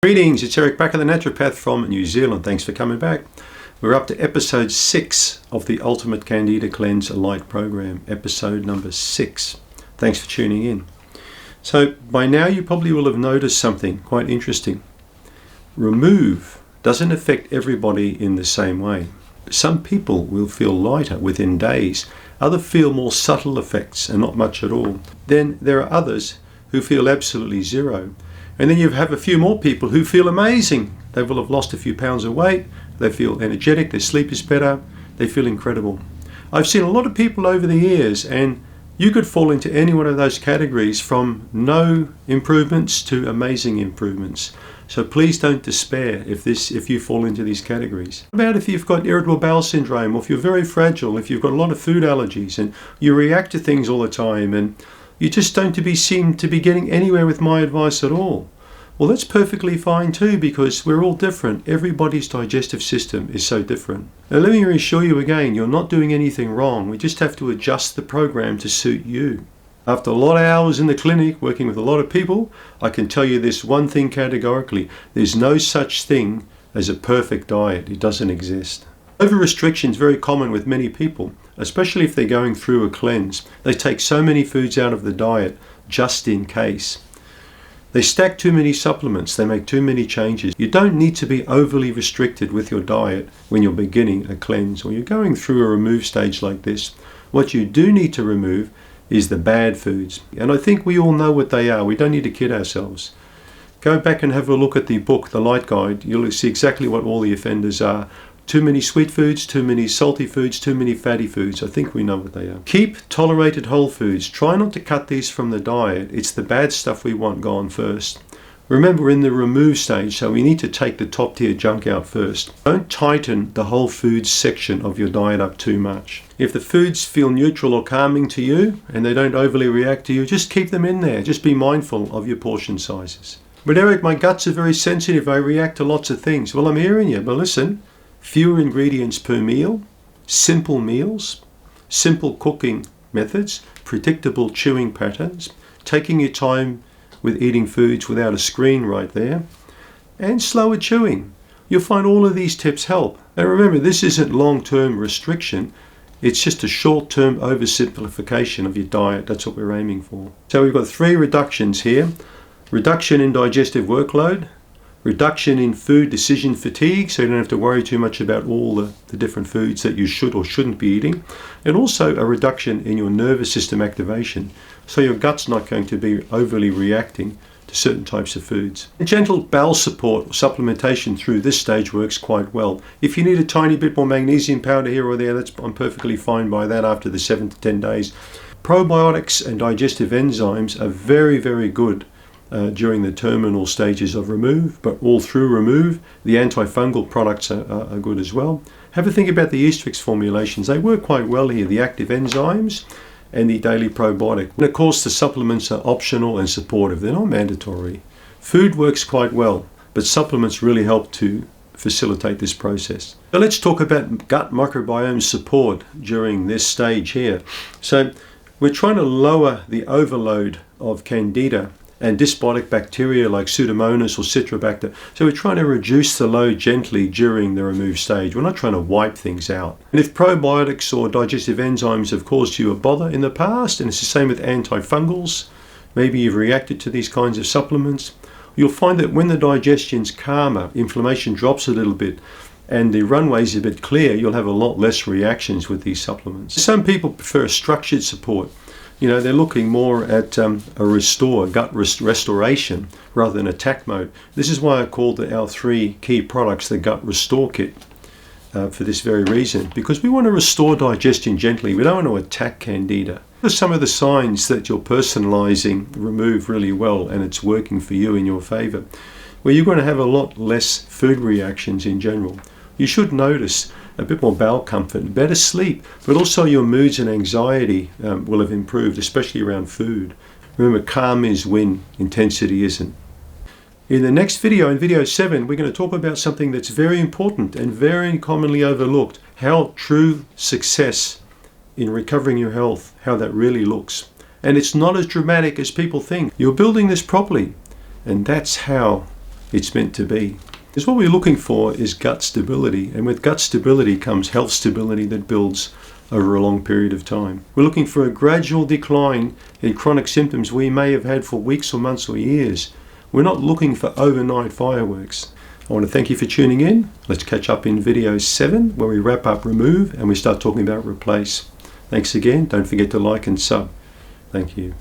Greetings, it's Eric Bakker, the Naturopath from New Zealand. Thanks for coming back. We're up to episode 6 of the Ultimate Candida Cleanse Lite program, episode number 6. Thanks for tuning in. So by now you probably will have noticed something quite interesting. Remove doesn't affect everybody in the same way. Some people will feel lighter within days. Others feel more subtle effects and not much at all. Then there are others who feel absolutely zero. And then you have a few more people who feel amazing. They will have lost a few pounds of weight, they feel energetic, their sleep is better, they feel incredible. I've seen a lot of people over the years, and you could fall into any one of those categories, from no improvements to amazing improvements. So please don't despair if you fall into these categories. What about if you've got irritable bowel syndrome, or if you're very fragile, if you've got a lot of food allergies and you react to things all the time and you just don't seem to be getting anywhere with my advice at all? Well, that's perfectly fine too, because we're all different. Everybody's digestive system is so different. Now let me reassure you again, you're not doing anything wrong. We just have to adjust the program to suit you. After a lot of hours in the clinic working with a lot of people, I can tell you this one thing categorically: there's no such thing as a perfect diet. It doesn't exist. Over-restriction is very common with many people, especially if they're going through a cleanse. They take so many foods out of the diet just in case. They stack too many supplements, they make too many changes. You don't need to be overly restricted with your diet when you're beginning a cleanse or you're going through a remove stage like this. What you do need to remove is the bad foods. And I think we all know what they are. We don't need to kid ourselves. Go back and have a look at the book, the Lite Guide. You'll see exactly what all the offenders are. Too many sweet foods, too many salty foods, too many fatty foods. I think we know what they are. Keep tolerated whole foods. Try not to cut these from the diet. It's the bad stuff we want gone first. Remember, we're in the remove stage, so we need to take the top tier junk out first. Don't tighten the whole foods section of your diet up too much. If the foods feel neutral or calming to you and they don't overly react to you, just keep them in there. Just be mindful of your portion sizes. But Eric, my guts are very sensitive. I react to lots of things. Well, I'm hearing you, but listen. Fewer ingredients per meal, simple meals, simple cooking methods, predictable chewing patterns, taking your time with eating foods without a screen right there, and slower chewing. You'll find all of these tips help. And remember, this isn't long-term restriction. It's just a short-term oversimplification of your diet. That's what we're aiming for. So we've got 3 reductions here. Reduction in digestive workload, reduction in food decision fatigue, so you don't have to worry too much about all the different foods that you should or shouldn't be eating, and also a reduction in your nervous system activation, so your gut's not going to be overly reacting to certain types of foods. And gentle bowel support or supplementation through this stage works quite well. If you need a tiny bit more magnesium powder here or there, I'm perfectly fine by that after the 7 to 10 days. Probiotics and digestive enzymes are very, very good during the terminal stages of remove, but all through remove, the antifungal products are good as well. Have a think about the yeast fix formulations. They work quite well here, the active enzymes and the daily probiotic. And of course, the supplements are optional and supportive. They're not mandatory. Food works quite well, but supplements really help to facilitate this process. Now let's talk about gut microbiome support during this stage here. So we're trying to lower the overload of Candida and dysbiotic bacteria like Pseudomonas or Citrobacter. So we're trying to reduce the load gently during the remove stage. We're not trying to wipe things out. And if probiotics or digestive enzymes have caused you a bother in the past, and it's the same with antifungals, maybe you've reacted to these kinds of supplements, you'll find that when the digestion's calmer, inflammation drops a little bit, and the runway's a bit clear, you'll have a lot less reactions with these supplements. Some people prefer structured support. You know, they're looking more at a restore, gut restoration, rather than attack mode. This is why I called our 3 key products the Gut Restore Kit for this very reason, because we want to restore digestion gently. We don't want to attack Candida. What are some of the signs that you're personalizing remove really well and it's working for you in your favor? Well, you're going to have a lot less food reactions in general. You should notice a bit more bowel comfort, better sleep, but also your moods and anxiety will have improved, especially around food. Remember, calm is when intensity isn't. In the next video, in video 7, we're going to talk about something that's very important and very commonly overlooked: how true success in recovering your health, how that really looks. And it's not as dramatic as people think. You're building this properly, and that's how it's meant to be. Because what we're looking for is gut stability, and with gut stability comes health stability that builds over a long period of time. We're looking for a gradual decline in chronic symptoms we may have had for weeks or months or years. We're not looking for overnight fireworks. I want to thank you for tuning in. Let's catch up in video 7 where we wrap up remove and we start talking about replace. Thanks again. Don't forget to like and sub. Thank you.